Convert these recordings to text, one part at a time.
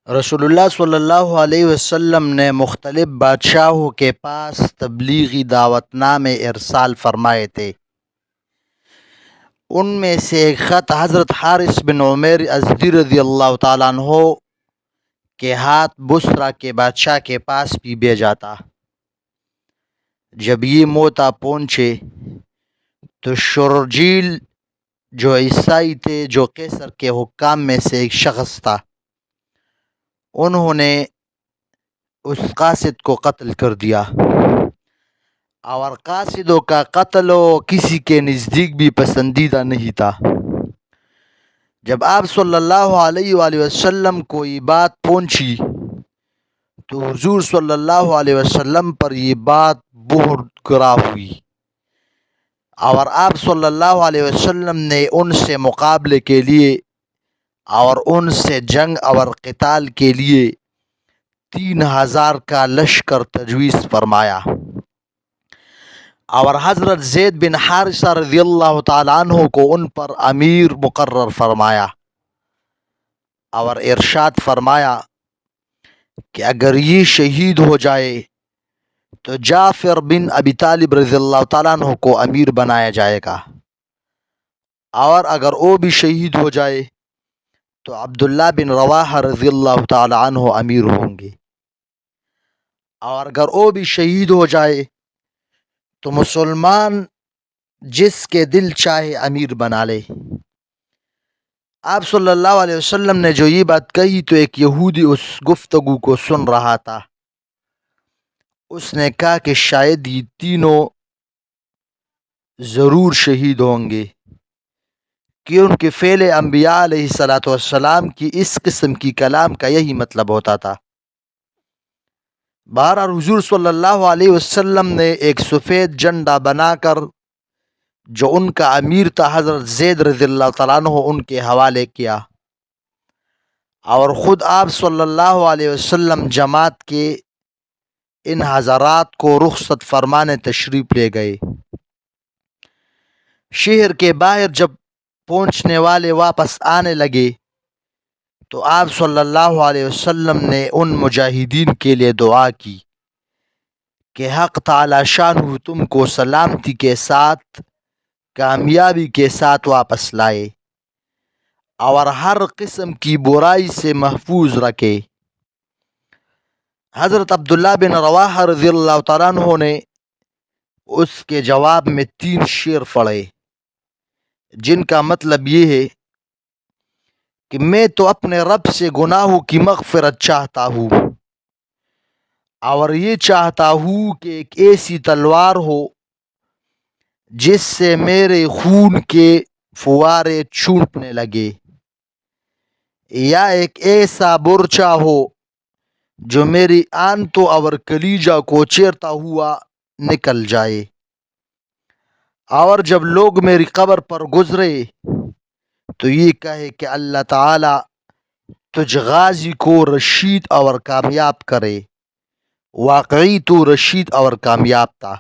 رسول اللہ صلی اللہ علیہ وسلم نے مختلف بادشاہوں کے پاس تبلیغی دعوت نامے ارسال فرمائے تھے۔ ان میں سے ایک خط حضرت حارث بن عمیر ازدی رضی اللہ تعالیٰ عنہ کے ہاتھ بصرہ کے بادشاہ کے پاس بھی بھیجا تھا۔ جب یہ موتا پہنچے تو شرجیل جو عیسائی تھے، جو قیصر کے حکام میں سے ایک شخص تھا، انہوں نے اس قاصد کو قتل کر دیا، اور قاصدوں کا قتل کسی کے نزدیک بھی پسندیدہ نہیں تھا۔ جب آپ صلی اللہ علیہ وآلہ وسلم کو یہ بات پہنچی تو حضور صلی اللہ علیہ وسلم پر یہ بات بہت گراں ہوئی، اور آپ صلی اللہ علیہ وسلم نے ان سے مقابلے کے لیے اور ان سے جنگ اور قتال کے لیے 3000 کا لشکر تجویز فرمایا، اور حضرت زید بن حارثہ رضی اللہ تعالیٰ عنہ کو ان پر امیر مقرر فرمایا، اور ارشاد فرمایا کہ اگر یہ شہید ہو جائے تو جعفر بن ابی طالب رضی اللہ تعالیٰ عنہ کو امیر بنایا جائے گا، اور اگر وہ بھی شہید ہو جائے تو عبداللہ بن رواحہ رضی اللہ تعالیٰ عنہ امیر ہوں گے، اور اگر وہ بھی شہید ہو جائے تو مسلمان جس کے دل چاہے امیر بنا لے۔ آپ صلی اللہ علیہ وسلم نے جو یہ بات کہی تو ایک یہودی اس گفتگو کو سن رہا تھا۔ اس نے کہا کہ شاید یہ تینوں ضرور شہید ہوں گے، کہ ان کے فعل انبیاء علیہ السلام کی اس قسم کی کلام کا یہی مطلب ہوتا تھا۔ بہرحال حضور صلی اللہ علیہ وسلم نے ایک سفید جھنڈا بنا کر جو ان کا امیر تھا حضرت زید رضی اللہ تعالیٰ عنہ ان کے حوالے کیا، اور خود آپ صلی اللہ علیہ وسلم جماعت کے ان حضرات کو رخصت فرمانے تشریف لے گئے۔ شہر کے باہر جب پہنچنے والے واپس آنے لگے تو آپ صلی اللہ علیہ وسلم نے ان مجاہدین کے لیے دعا کی کہ حق تعالی شانہ تم کو سلامتی کے ساتھ، کامیابی کے ساتھ واپس لائے، اور ہر قسم کی برائی سے محفوظ رکھے۔ حضرت عبداللہ بن رواحہ رضی اللہ تعالیٰ عنہ نے اس کے جواب میں 3 شعر پڑھے، جن کا مطلب یہ ہے کہ میں تو اپنے رب سے گناہوں کی مغفرت چاہتا ہوں، اور یہ چاہتا ہوں کہ ایک ایسی تلوار ہو جس سے میرے خون کے فوارے چھوٹنے لگے، یا ایک ایسا برچا ہو جو میری آنتوں اور کلیجہ کو چیرتا ہوا نکل جائے، اور جب لوگ میری قبر پر گزرے تو یہ کہے کہ اللہ تعالی تجھ غازی کو رشید اور کامیاب کرے۔ واقعی تو رشید اور کامیاب تھا۔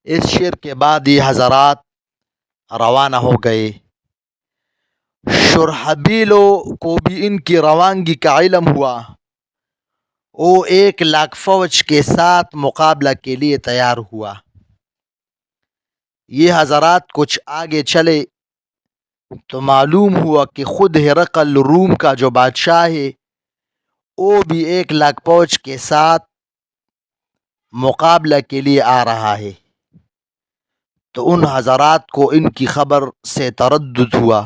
اس شعر کے بعد یہ حضرات روانہ ہو گئے۔ شرحبیلوں کو بھی ان کی روانگی کا علم ہوا، وہ 1,00,000 فوج کے ساتھ مقابلہ کے لیے تیار ہوا۔ یہ حضرات کچھ آگے چلے تو معلوم ہوا کہ خود ہرقل روم کا جو بادشاہ ہے وہ بھی 1,00,000 فوج کے ساتھ مقابلہ کے لیے آ رہا ہے۔ تو ان حضرات کو ان کی خبر سے تردد ہوا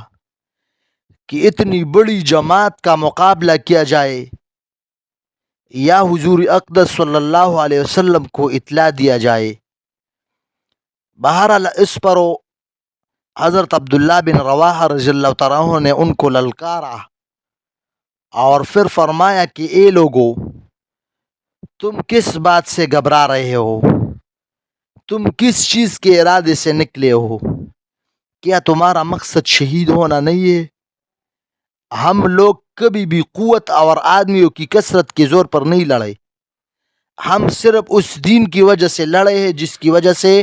کہ اتنی بڑی جماعت کا مقابلہ کیا جائے، یا حضور اقدس صلی اللہ علیہ وسلم کو اطلاع دیا جائے۔ بہرحال اس پر حضرت عبداللہ بن رواحہ رضی اللہ تعالیٰ عنہ نے ان کو للکارا، اور پھر فرمایا کہ اے لوگو، تم کس بات سے گھبرا رہے ہو؟ تم کس چیز کے ارادے سے نکلے ہو؟ کیا تمہارا مقصد شہید ہونا نہیں ہے؟ ہم لوگ کبھی بھی قوت اور آدمیوں کی کثرت کے زور پر نہیں لڑے، ہم صرف اس دین کی وجہ سے لڑے ہیں جس کی وجہ سے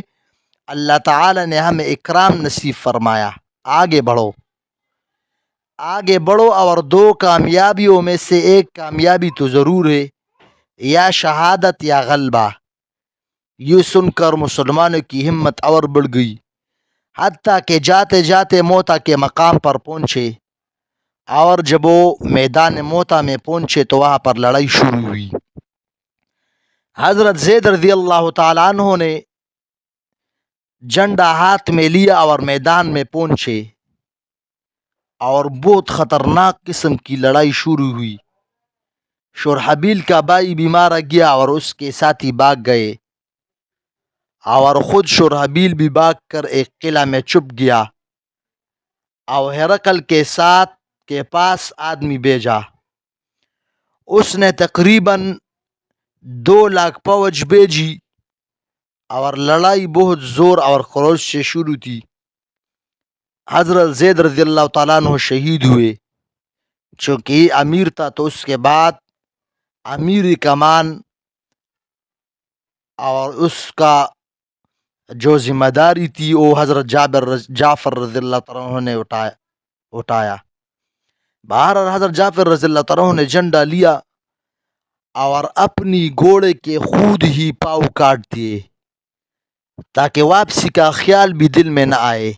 اللہ تعالی نے ہمیں اکرام نصیب فرمایا۔ آگے بڑھو۔ آگے بڑھو اور 2 کامیابیوں میں سے ایک کامیابی تو ضرور ہے، یا شہادت یا غلبہ۔ یہ سن کر مسلمانوں کی ہمت اور بڑھ گئی، حتیٰ کہ جاتے جاتے موتا کے مقام پر پہنچے، اور جب وہ میدان موتا میں پہنچے تو وہاں پر لڑائی شروع ہوئی۔ حضرت زید رضی اللہ تعالیٰ عنہ نے جھنڈا ہاتھ میں لیا اور میدان میں پہنچے، اور بہت خطرناک قسم کی لڑائی شروع ہوئی۔ شرحبیل کا بھائی بھی مارا گیا اور اس کے ساتھی بھاگ گئے، اور خود شرحبیل بھی بھاگ کر ایک قلعہ میں چھپ گیا، اور ہرقل کے پاس آدمی بھیجا۔ اس نے تقریباً 2 لاکھ فوج بھیجی، اور لڑائی بہت زور اور خروش سے شروع تھی۔ حضرت زید رضی اللہ تعالیٰ عنہ شہید ہوئے، چونکہ یہ امیر تھا تو اس کے بعد امیر کمان اور اس کا جو ذمہ داری تھی وہ حضرت جعفر رضی اللہ تعالیٰ عنہ نے اٹھایا۔ باہر حضرت جعفر رضی اللہ تعالیٰ عنہ نے جھنڈا لیا اور اپنی گھوڑے کے خود ہی پاؤں کاٹ دیے، تاکہ واپسی کا خیال بھی دل میں نہ آئے،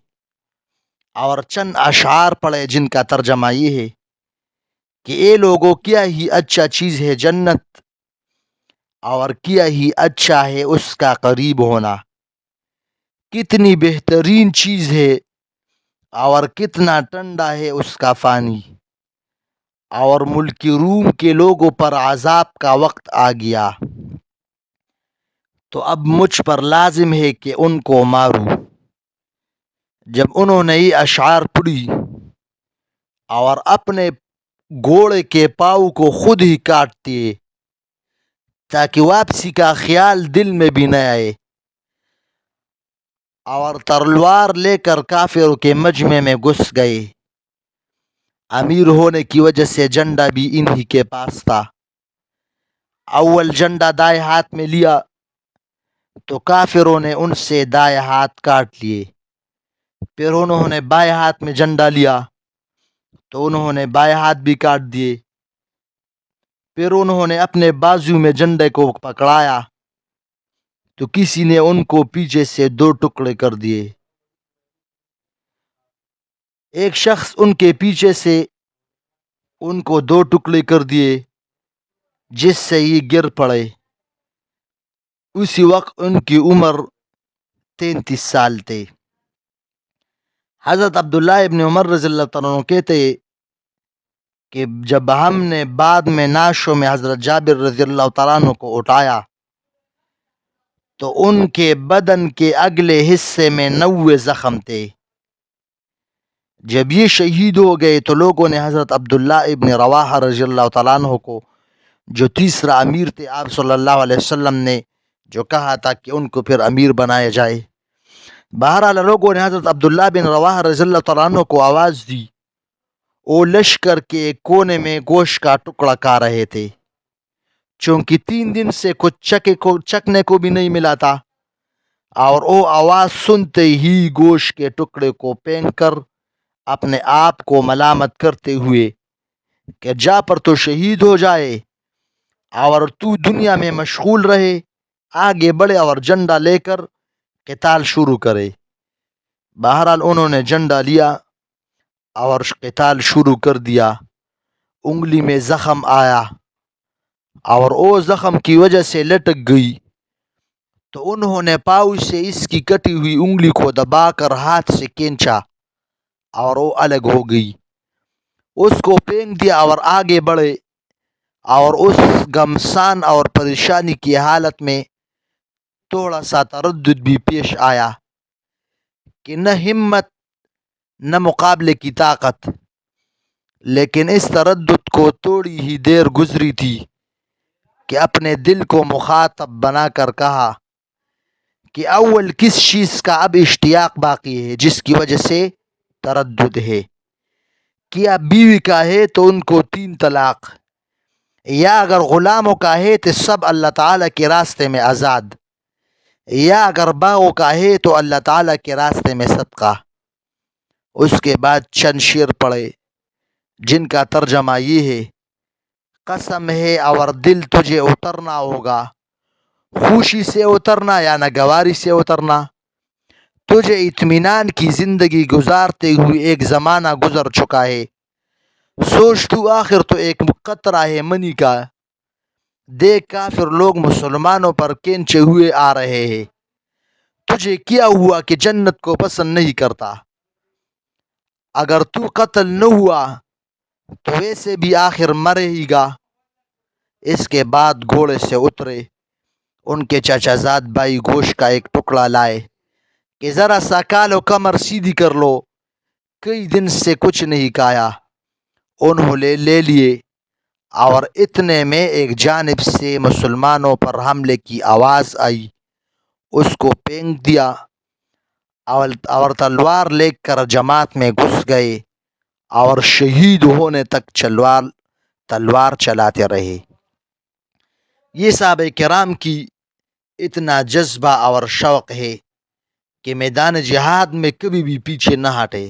اور چند اشعار پڑھے جن کا ترجمہ یہ ہے کہ اے لوگوں، کیا ہی اچھا چیز ہے جنت، اور کیا ہی اچھا ہے اس کا قریب ہونا، کتنی بہترین چیز ہے اور کتنا ٹھنڈا ہے اس کا فانی، اور ملک روم کے لوگوں پر عذاب کا وقت آ گیا، تو اب مجھ پر لازم ہے کہ ان کو ماروں۔ جب انہوں نے یہ اشعار پڑھی اور اپنے گھوڑے کے پاؤں کو خود ہی کاٹ دیے تاکہ واپسی کا خیال دل میں بھی نہ آئے، اور تلوار لے کر کافروں کے مجمع میں گھس گئے۔ امیر ہونے کی وجہ سے جھنڈا بھی انہی کے پاس تھا۔ اول جھنڈا دائیں ہاتھ میں لیا تو کافروں نے ان سے دائیں ہاتھ کاٹ لیے، پھر انہوں نے بائیں ہاتھ میں جھنڈا لیا تو انہوں نے بائیں ہاتھ بھی کاٹ دیے، پھر انہوں نے اپنے بازو میں جھنڈے کو پکڑایا تو کسی نے ان کو پیچھے سے 2 ٹکڑے کر دیے۔ ایک شخص ان کے پیچھے سے ان کو 2 ٹکڑے کر دیے، جس سے یہ گر پڑے۔ اسی وقت ان کی عمر 33 سال تھے۔ حضرت عبداللہ ابن عمر رضی اللہ عنہ کہتے کہ جب ہم نے بعد میں نعشوں میں حضرت جابر رضی اللہ تعالیٰ عنہ کو اٹھایا تو ان کے بدن کے اگلے حصے میں 90 زخم تھے۔ جب یہ شہید ہو گئے تو لوگوں نے حضرت عبداللہ ابن رواحہ رضی اللہ تعالیٰ عنہ کو، جو تیسرا امیر تھے، آپ صلی اللہ علیہ وسلم نے جو کہا تھا کہ ان کو پھر امیر بنایا جائے، بہرحال لوگوں نے حضرت عبداللہ بن رواحہ رضی اللہ تعالیٰ عنہ کو آواز دی۔ وہ لشکر کے ایک کونے میں گوشت کا ٹکڑا کھا رہے تھے، چونکہ 3 دن سے کچھ چکنے کو بھی نہیں ملا تھا، اور وہ آواز سنتے ہی گوشت کے ٹکڑے کو پھینک کر اپنے آپ کو ملامت کرتے ہوئے کہ جا پر تو شہید ہو جائے اور تو دنیا میں مشغول رہے، آگے بڑھے اور جھنڈا لے کر قتال شروع کرے۔ بہرحال انہوں نے جھنڈا لیا اور قتال شروع کر دیا۔ انگلی میں زخم آیا اور وہ زخم کی وجہ سے لٹک گئی، تو انہوں نے پاؤں سے اس کی کٹی ہوئی انگلی کو دبا کر ہاتھ سے کھینچا اور وہ الگ ہو گئی۔ اس کو پھینک دیا اور آگے بڑھے، اور اس گمسان اور پریشانی کی حالت میں تھوڑا سا تردد بھی پیش آیا کہ نہ ہمت نہ مقابلے کی طاقت، لیکن اس تردد کو تھوڑی ہی دیر گزری تھی کہ اپنے دل کو مخاطب بنا کر کہا کہ اول کس چیز کا اب اشتیاق باقی ہے جس کی وجہ سے تردد ہے؟ کیا بیوی کا ہے تو ان کو 3 طلاق، یا اگر غلاموں کا ہے تو سب اللہ تعالیٰ کے راستے میں آزاد، یا اگر باغوں کا ہے تو اللہ تعالیٰ کے راستے میں صدقہ۔ اس کے بعد چند شعر پڑھے جن کا ترجمہ یہ ہے: قسم ہے اور دل تجھے اترنا ہوگا، خوشی سے اترنا یا ناگواری سے اترنا۔ تجھے اطمینان کی زندگی گزارتے ہوئے ایک زمانہ گزر چکا ہے، سوچ تو آخر تو ایک قطرہ ہے منی کا۔ دیکھ کافر لوگ مسلمانوں پر کھینچے ہوئے آ رہے ہیں، تجھے کیا ہوا کہ جنت کو پسند نہیں کرتا؟ اگر تو قتل نہ ہوا تو ویسے بھی آخر مرے ہی گا۔ اس کے بعد گھوڑے سے اترے، ان کے چچا زاد بھائی گوشت کا ایک ٹکڑا لائے کہ ذرا سا کھا لو، کمر سیدھی کر لو، کئی دن سے کچھ نہیں کھایا۔ انہوں نے لے لیے اور اتنے میں ایک جانب سے مسلمانوں پر حملے کی آواز آئی، اس کو پھینک دیا اور تلوار لے کر جماعت میں گھس گئے اور شہید ہونے تک تلوار چلاتے رہے۔ یہ صحابہ کرام کی اتنا جذبہ اور شوق ہے کہ میدان جہاد میں کبھی بھی پیچھے نہ ہٹے،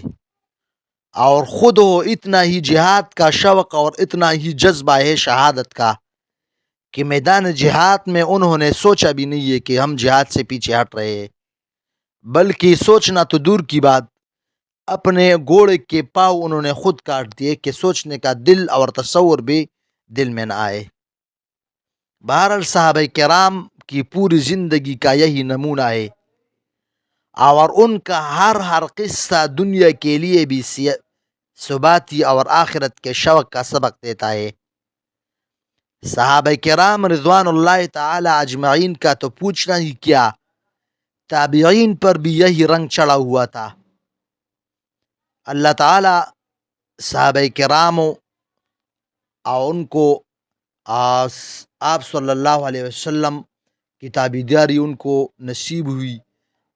اور خود ہو اتنا ہی جہاد کا شوق اور اتنا ہی جذبہ ہے شہادت کا کہ میدان جہاد میں انہوں نے سوچا بھی نہیں ہے کہ ہم جہاد سے پیچھے ہٹ رہے ہیں، بلکہ سوچنا تو دور کی بات، اپنے گھوڑے کے پاؤں انہوں نے خود کاٹ دیے کہ سوچنے کا دل اور تصور بھی دل میں نہ آئے۔ بہرحال صحابہ کرام کی پوری زندگی کا یہی نمونہ ہے، اور ان کا ہر قصہ دنیا کے لیے بھی ثباتی اور آخرت کے شوق کا سبق دیتا ہے۔ صحابہ کرام رضوان اللہ تعالی اجمعین کا تو پوچھنا ہی کیا، تابعین پر بھی یہی رنگ چڑھا ہوا تھا۔ اللہ تعالی صحابہ کراموں اور ان کو آپ صلی اللہ علیہ وسلم کی تابعداری ان کو نصیب ہوئی،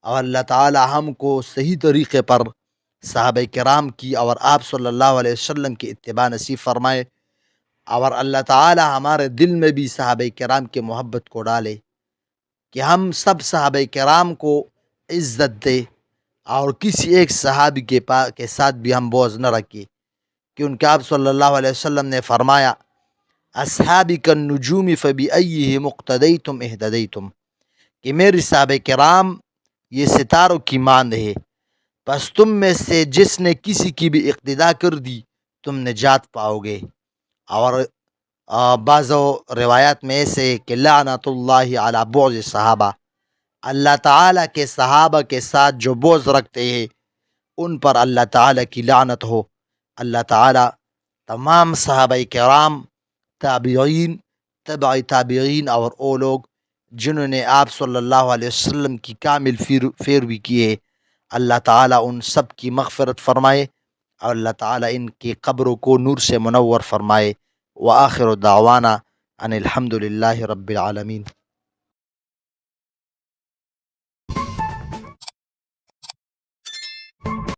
اور اللہ تعالی ہم کو صحیح طریقے پر صحابہ کرام کی اور آپ صلی اللہ علیہ وسلم کی اتباع نصیب فرمائے، اور اللہ تعالی ہمارے دل میں بھی صحابہ کرام کے محبت کو ڈالے کہ ہم سب صحابہ کرام کو عزت دے، اور کسی ایک صحابی کے ساتھ بھی ہم بغض نہ رکھیں، کیونکہ آپ صلی اللہ علیہ وسلم نے فرمایا: اصحابی کالنجوم فبأیہم اقتدیتم اہتدیتم، کہ میری صحابہ کرام یہ ستاروں کی مانند ہے، پس تم میں سے جس نے کسی کی بھی اقتداء کر دی تم نجات پاؤ گے۔ اور بعض روایات میں ایسے کہ لعنت اللہ علی بغض صحابہ، اللہ تعالیٰ کے صحابہ کے ساتھ جو بغض رکھتے ہیں ان پر اللہ تعالیٰ کی لعنت ہو۔ اللہ تعالیٰ تمام صحابہ کرام، تابعین، تبع تابعین اور وہ لوگ جنہوں نے آپ صلی اللہ علیہ وسلم کی کامل پیروی کی ہے، اللہ تعالیٰ ان سب کی مغفرت فرمائے، اور اللہ تعالیٰ ان کی قبروں کو نور سے منور فرمائے۔ وآخر دعوانا ان الحمد للہ رب العالمین۔